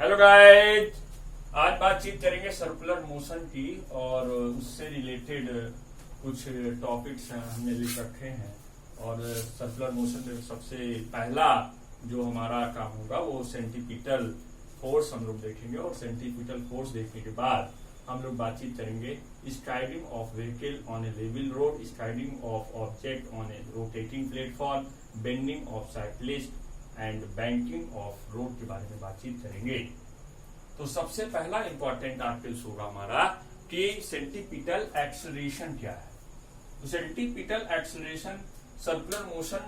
Hello guys, आज बातचीत करेंगे सर्कुलर मोशन की और उससे रिलेटेड कुछ टॉपिक्स हमने लिख रखे हैं। और सर्कुलर मोशन में सबसे पहला जो हमारा काम होगा वो सेंटीपिटल फोर्स हम लोग देखेंगे। और सेंटीपिटल फोर्स देखने के बाद हम लोग बातचीत करेंगे striding of vehicle on A level road, striding of object on A rotating platform, bending of cyclist and banking of road के बारे में बातचीत करेंगे। तो सबसे पहला इंपॉर्टेंट आर्टिकल्स होगा हमारा कि सेंटीपिटल एक्सेलरेशन क्या है। तो सेंटीपिटल एक्सेलरेशन सर्कुलर मोशन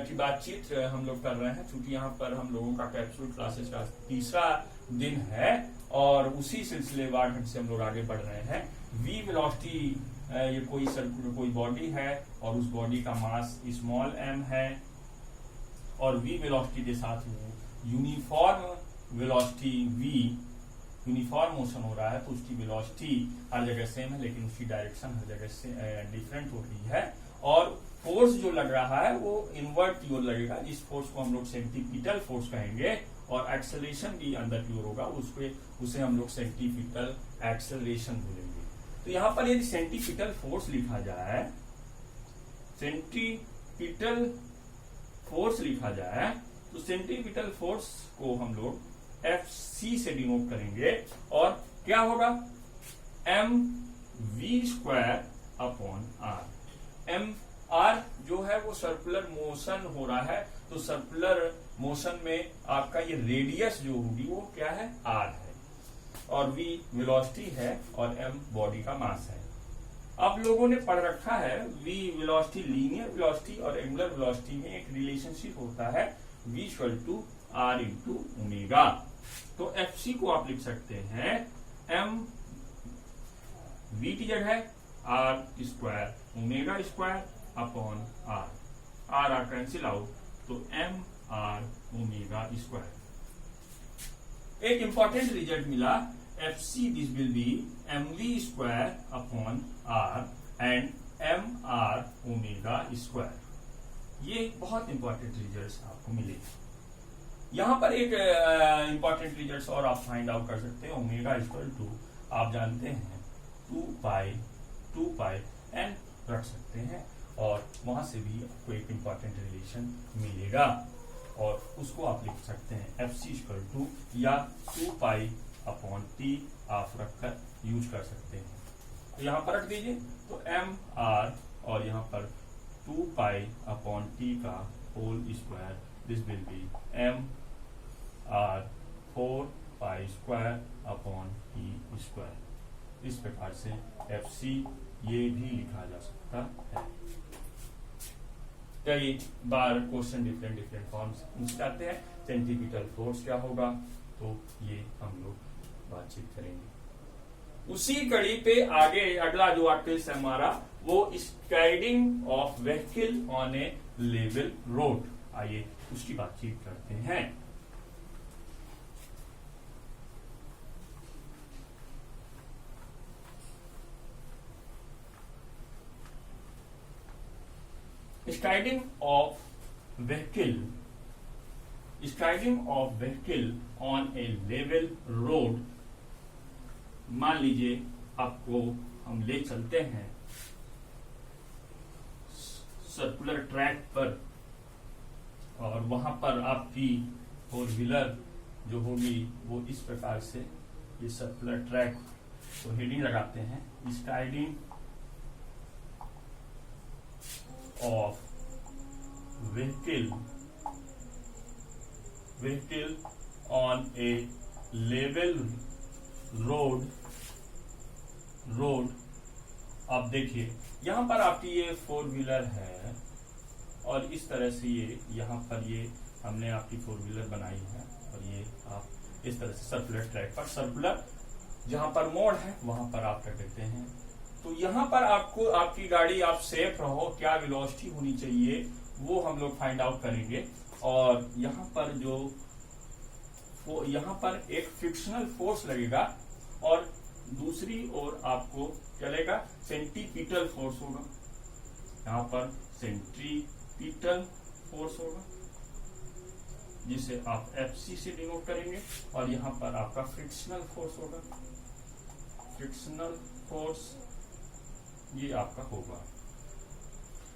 की बातचीत हम लोग कर रहे हैं, क्योंकि यहाँ पर हम लोगों का कैप्सूल क्लासेस का तीसरा दिन है और उसी सिलसिलेवार ढंग से हम लोग आगे बढ़ रहे हैं। वी वेलोसिटी, ये कोई बॉडी है और उस बॉडी का मास स्मॉल m है और v वेलोसिटी के साथ uniform velocity v, uniform motion हो रहा है तो उसकी वेलोसिटी हर जगह सेम है लेकिन उसकी डायरेक्शन हर जगह से डिफरेंट हो रही है। और फोर्स जो लग रहा है वो इनवर्ट की ओर लगेगा, इस फोर्स को हम लोग सेंटीपिटल फोर्स कहेंगे। और एक्सेलरेशन भी अंदर की ओर होगा, उसे हम लोग सेंटीपिटल एक्सेलरेशन बोलेंगे। तो यहाँ पर यदि सेंटीपिटल फोर्स लिखा जाए, सेंटीपिटल फोर्स लिखा जाए तो सेंटीपिटल फोर्स को हम लोग FC से डिनोट करेंगे और क्या होगा mv² अपॉन r। mr जो है वो सर्कुलर मोशन हो रहा है, तो सर्कुलर मोशन में आपका ये रेडियस जो होगी वो क्या है, r है और v वेलोसिटी है और m बॉडी का मास है। आप लोगों ने पढ़ रखा है v वेलोसिटी, लीनियर वेलोसिटी और एंगुलर वेलोसिटी में एक रिलेशनशिप होता है v = r × ओमेगा। तो FC को आप लिख सकते हैं m v की जगह r² omega upon r cancel out, तो mr ओमेगा²। एक इंपॉर्टेंट रिजल्ट मिला, FC this will be mv² upon r and mr omega. ये बहुत इंपॉर्टेंट रिजल्ट्स आपको मिले। यहां पर एक इंपॉर्टेंट रिजल्ट्स और आप फाइंड आउट कर सकते हैं। ओमेगा = आप जानते हैं 2 n रख सकते हैं और वहां से भी आपको एक इंपॉर्टेंट रिलेशन मिलेगा और उसको आप लिख सकते हैं FC = या 2π/T आप रखकर यूज कर सकते हैं। तो यहाँ पर रख दीजिए, तो mr और यहाँ पर 2π/T का whole square, this will be mr 4π² इस प्रकार से FC ये भी लिखा जा सकता है। कई बार क्वेश्चन डिफरेंट फॉर्म्स पूछ जाते हैं। सेंटीपिटल फोर्स क्या होगा, तो ये हम लोग बातचीत करेंगे। उसी कड़ी पे आगे अगला जो आर्टिकल है हमारा वो striding of vehicle on A level road. आइए उसकी बातचीत करते हैं। Striding of vehicle on A level road. मान लीजिए आपको हम ले चलते हैं सर्कुलर ट्रैक पर और वहां पर आपकी 4 व्हीलर जो होगी वो इस प्रकार से, ये सर्कुलर ट्रैक तो हेडिंग लगाते हैं striding of vehicle on A level road. आप देखिए यहां पर आपकी ये 4 व्हीलर है और इस तरह से ये यहाँ पर ये हमने आपकी 4 व्हीलर बनाई है और ये आप इस तरह से सर्कुलर ट्रैक पर, सर्कुलर जहां पर मोड़ है वहां पर आप कर देते हैं। तो यहाँ पर आपको आपकी गाड़ी आप सेफ रहो, क्या वेलोसिटी होनी चाहिए वो हम लोग फाइंड आउट करेंगे। और यहाँ पर एक फ्रिक्शनल फोर्स लगेगा और दूसरी ओर आपको चलेगा सेंटीपिटल फोर्स होगा। यहाँ पर सेंट्रीपिटल फोर्स होगा जिसे आप FC से डिनोट करेंगे, और यहाँ पर आपका फ्रिक्शनल फोर्स होगा, फ्रिक्शनल फोर्स ये आपका होगा,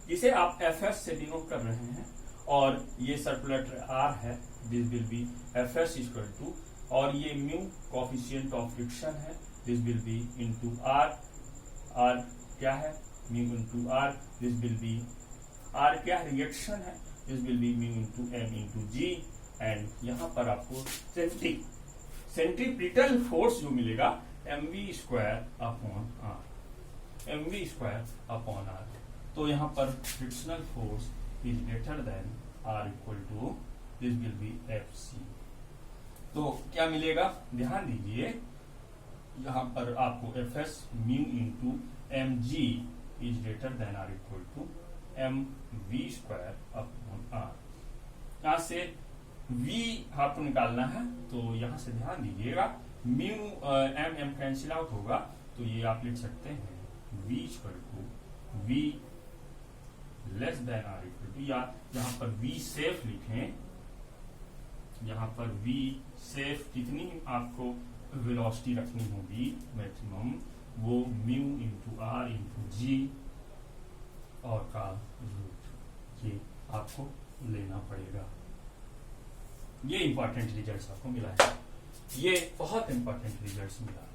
जिसे आप FS से डिनोट कर रहे हैं, और ये सर्कुलेटर R है, this will be FS equal to, और ये म्यू कोफिशिएंट ऑफ फ्रिक्शन है, this will be into R, R क्या है, mu into R, this will be R क्या है, रिएक्शन है, this will be mu into M into G, and यहाँ पर आपको सेंट्रीपिटल फोर्स जो मिलेगा mv square upon R, mv square upon R। तो यहाँ पर frictional force is greater than R equal to, this will be FC। तो क्या मिलेगा, ध्यान दीजिए, यहाँ पर आपको FS mu into mg is greater than R equal to mv square upon R। यहाँ से v आपको निकालना है, तो यहाँ से ध्यान दीजिएगा, म्यू m कैंसिल आउट होगा, तो ये आप लिख सकते हैं v equal to v less than R equal to, या यहाँ पर v सेफ लिखें, यहाँ पर v सेफ कितनी आपको वेलोसिटी रखनी होगी मैक्सिमम, वो mu into R into G और का रूट, ये आपको लेना पड़ेगा। ये इंपॉर्टेंट रिजल्ट्स आपको मिला है, ये बहुत इंपॉर्टेंट रिजल्ट्स मिला।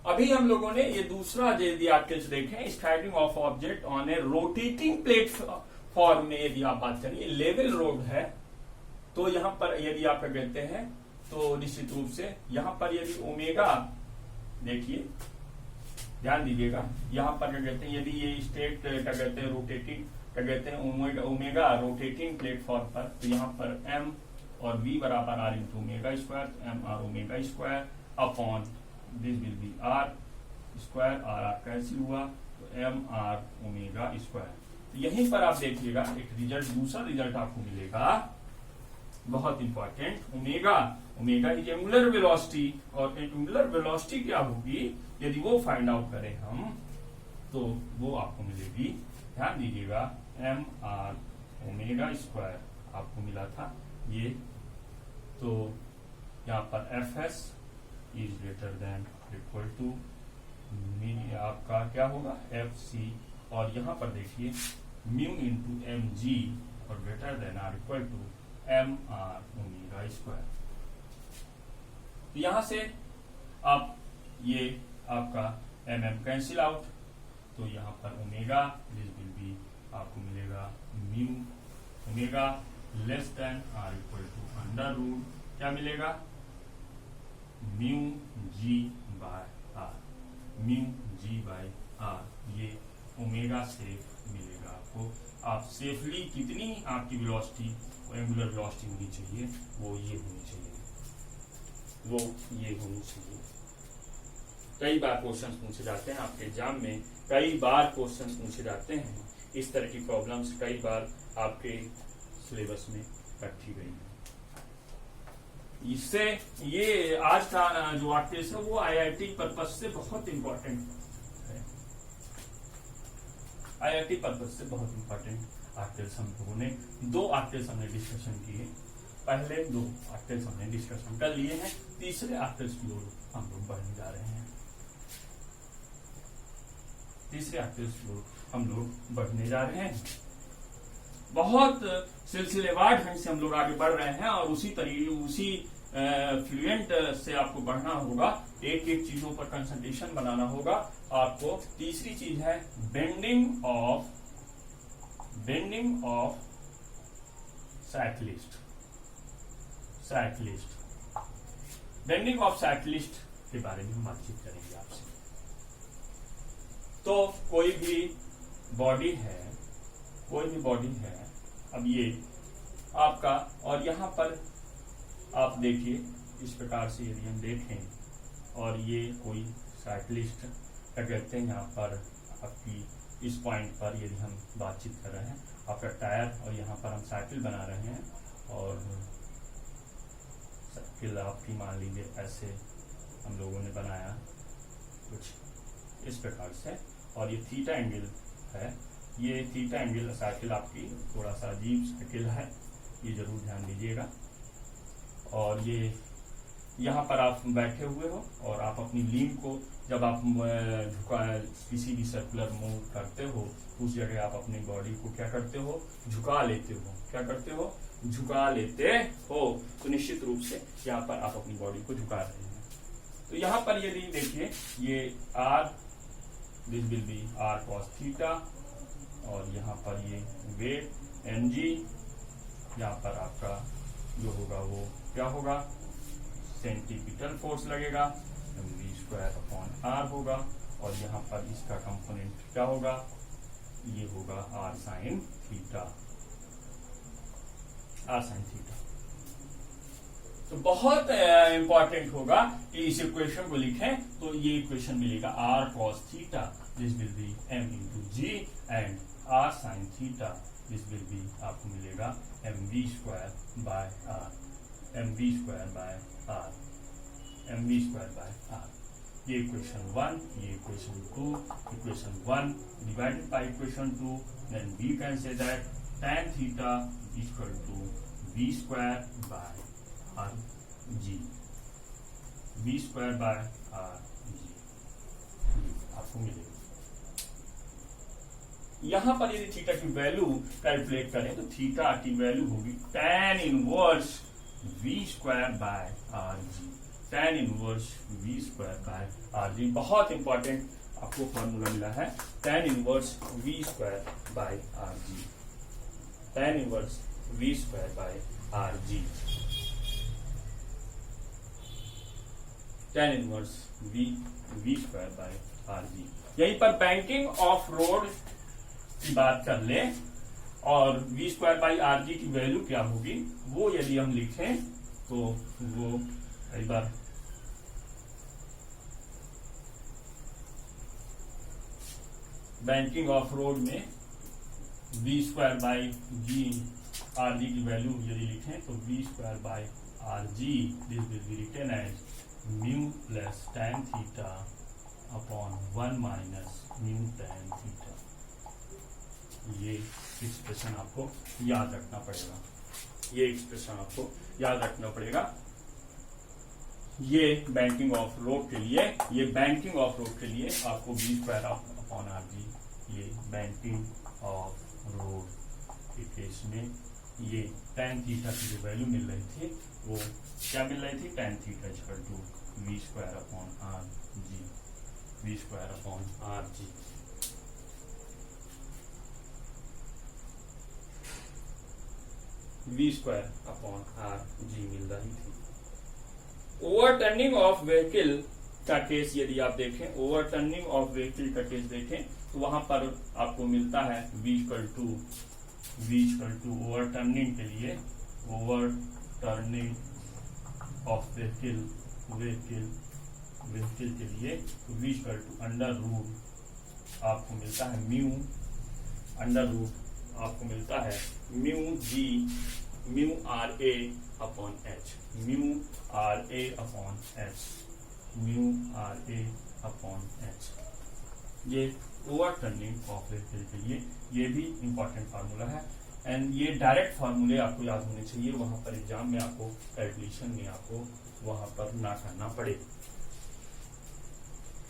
अभी हम लोगों ने ये दूसरा यदि आप देखें, starting of object on A rotating platform में यदि आप बात करें, लेवल रोड है, तो यहाँ पर यदि आप कहते हैं, तो निश्चित रूप से यहाँ पर यदि ओमेगा, देखिए ध्यान दीजिएगा, यहाँ पर क्या कहते हैं, यदि ये स्टेट क्या कहते हैं रोटेटिंग, क्या कहते हैं ओमेगा रोटेटिंग प्लेटफॉर्म पर, तो यहाँ पर m और v बराबर R into omega square, m r omega square upon this will be R square, R cancel हुआ, तो m r ओमेगा स्क्वायर। तो यहीं पर आप देखिएगा एक रिजल्ट, दूसरा रिजल्ट आपको मिलेगा बहुत important, omega is angular velocity, और एंगुलर वेलोसिटी क्या होगी यदि वो फाइंड आउट करें हम, तो वो आपको मिलेगी, ध्यान दीजिएगा, m r ओमेगा स्क्वायर आपको मिला था ये, तो यहाँ पर FS is greater than equal to आपका क्या होगा FC, और यहाँ पर देखिए म्यू इंटू mg और greater than R equal to m r omega square. यहां से आप ये आपका mm कैंसिल आउट, तो यहाँ पर ओमेगा दिस विल बी आपको मिलेगा mu omega less than R equal to under root क्या मिलेगा, mu g by R, mu g by R, ये ओमेगा सेफ मिलेगा आपको। आप सेफली कितनी आपकी वेलोसिटी, एंगुलर वेलोसिटी होनी चाहिए, वो ये होनी चाहिए, वो ये होनी चाहिए। कई बार क्वेश्चंस पूछे जाते हैं आपके एग्जाम में, कई बार क्वेश्चंस पूछे जाते हैं, इस तरह की प्रॉब्लम्स कई बार आपके सिलेबस में रखी गई है। इससे ये आज का जो आर्टिकल है वो IIT पर्पज से बहुत इंपॉर्टेंट है, IIT पर्पज से बहुत इंपॉर्टेंट आर्टिकल्स हम लोगों ने, दो आर्टिकल्स हमने डिस्कशन किए, पहले दो आर्टिकल्स हमने डिस्कशन कर लिए हैं, तीसरे आर्टिकल्स की ओर हम लोग बढ़ने जा रहे हैं, तीसरे आर्टिकल्स की ओर हम लोग बढ़ने जा रहे हैं। बहुत सिलसिलेवार ढंग से हम लोग आगे बढ़ रहे हैं, और उसी तरीके उसी फ्लुएंट से आपको बढ़ना होगा, एक एक चीजों पर कंसंट्रेशन बनाना होगा आपको। तीसरी चीज है bending of cyclist, bending of cyclist के बारे में हम बातचीत करेंगे आपसे। तो कोई भी बॉडी है, अब ये आपका, और यहाँ पर आप देखिए इस प्रकार से यदि हम देखें, और ये कोई साइक्लिस्ट क्या कहते हैं, यहाँ पर आपकी इस पॉइंट पर यदि हम बातचीत कर रहे हैं, आपका टायर, और यहाँ पर हम साइकिल बना रहे हैं, और साइकिल आपकी मान लीजिए ऐसे हम लोगों ने बनाया कुछ इस प्रकार से, और ये थीटा एंगल है, ये थीटा एंगल साइकिल आपकी थोड़ा सा अजीब साइकिल है, ये जरूर ध्यान दीजिएगा। और ये यहाँ पर आप बैठे हुए हो और आप अपनी लीम को जब आप किसी भी सर्कुलर मूव करते हो उस जगह आप अपनी बॉडी को क्या करते हो, झुका लेते हो। क्या करते हो, झुका लेते हो। तो निश्चित रूप से यहाँ पर आप अपनी बॉडी को झुका रहे हैं। तो यहाँ पर यदि देखिए ये r, this will be r cos theta, और यहाँ पर ये वेट mg, यहाँ पर आपका जो होगा वो क्या होगा, सेंटीपिटल फोर्स लगेगा, mv²/r होगा, और यहाँ पर इसका कंपोनेंट क्या होगा, ये होगा r sin थीटा। तो बहुत इंपॉर्टेंट होगा कि इस इक्वेशन को लिखें तो ये इक्वेशन मिलेगा r cos theta, this will be m into g, and r sin theta, this will be आपको मिलेगा mv²/r, mv²/r, mv²/r। ये इक्वेशन 1, ये equation 2, equation 1 divided by equation 2, then we can say that tan theta equal to v²/rg, v²/rg आपको मिलेगा। यहां पर यदि theta की वैल्यू कैलकुलेट करें तो थीटा की वैल्यू होगी tan inverse v²/rg, tan inverse v²/rg। बहुत इंपॉर्टेंट आपको फॉर्मूला मिला है, tan inverse v²/rg, tan inverse v²/rg, tan inverse v²/rg। यहीं पर बैंकिंग ऑफ रोड की बात कर ले और v²/rg की वैल्यू क्या होगी वो यदि हम लिखें तो वो कई बार बैंकिंग ऑफ रोड में v²/rg की वैल्यू यदि लिखें तो v²/rg this will be written as mu plus tan theta upon 1 minus mu tan theta. ये एक्सप्रेशन आपको याद रखना पड़ेगा, ये एक्सप्रेशन आपको याद रखना पड़ेगा। ये बैंकिंग ऑफ रोड के लिए, ये बैंकिंग ऑफ रोड के लिए आपको v²/rg, ये बैंकिंग ऑफ रोड के केस में ये tan थीटा की जो वैल्यू मिल रही थी वो क्या मिल रही थी, tan theta equal to v²/rg, v²/rg। v²/rg मिल रही थी। ओवरटर्निंग ऑफ व्हीकल का केस यदि आप देखें, ओवरटर्निंग ऑफ व्हीकल का केस देखें तो वहां पर आपको मिलता है v ओवरटर्निंग के लिए, ओवरटर्निंग ऑफ व्हीकल के लिए तो v अंडर रूट आपको मिलता है म्यू, अंडर रूट आपको मिलता है mu g mu RA upon h, mu RA upon h, mu RA upon h। ये ओवरटर्निंग ऑफ व्हीकल के लिए ये भी इंपॉर्टेंट फार्मूला है, एंड ये डायरेक्ट फार्मूले आपको याद होने चाहिए, वहां पर एग्जाम में आपको कैलकुलेशन में आपको वहां पर ना करना पड़े।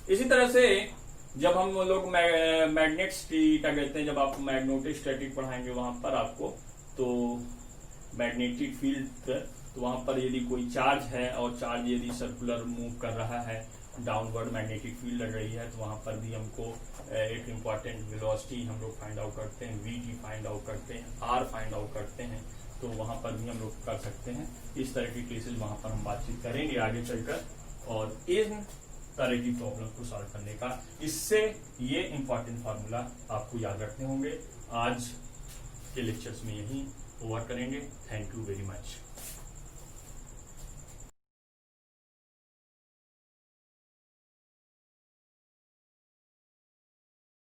इसी तरह से जब हम लोग मैग्नेट्स की क्या कहते हैं, जब आप मैग्नेटोस्टैटिक पढ़ाएंगे वहां पर आपको तो मैग्नेटिक फील्ड, तो वहां पर यदि कोई चार्ज है और चार्ज यदि सर्कुलर मूव कर रहा है, डाउनवर्ड मैग्नेटिक फील्ड लग रही है, तो वहां पर भी हमको एक इम्पॉर्टेंट वेलोसिटी हम लोग फाइंड आउट करते हैं, v फाइंड आउट करते हैं, r फाइंड आउट करते हैं, तो वहां पर भी हम लोग कर सकते हैं। इस तरह के केसेस वहां पर हम बातचीत करेंगे आगे चलकर, और इन तरह की प्रॉब्लम को सॉल्व करने का, इससे ये इंपॉर्टेंट फार्मूला आपको याद रखने होंगे। आज के लेक्चर्स में यही ओवर करेंगे। Thank you very much.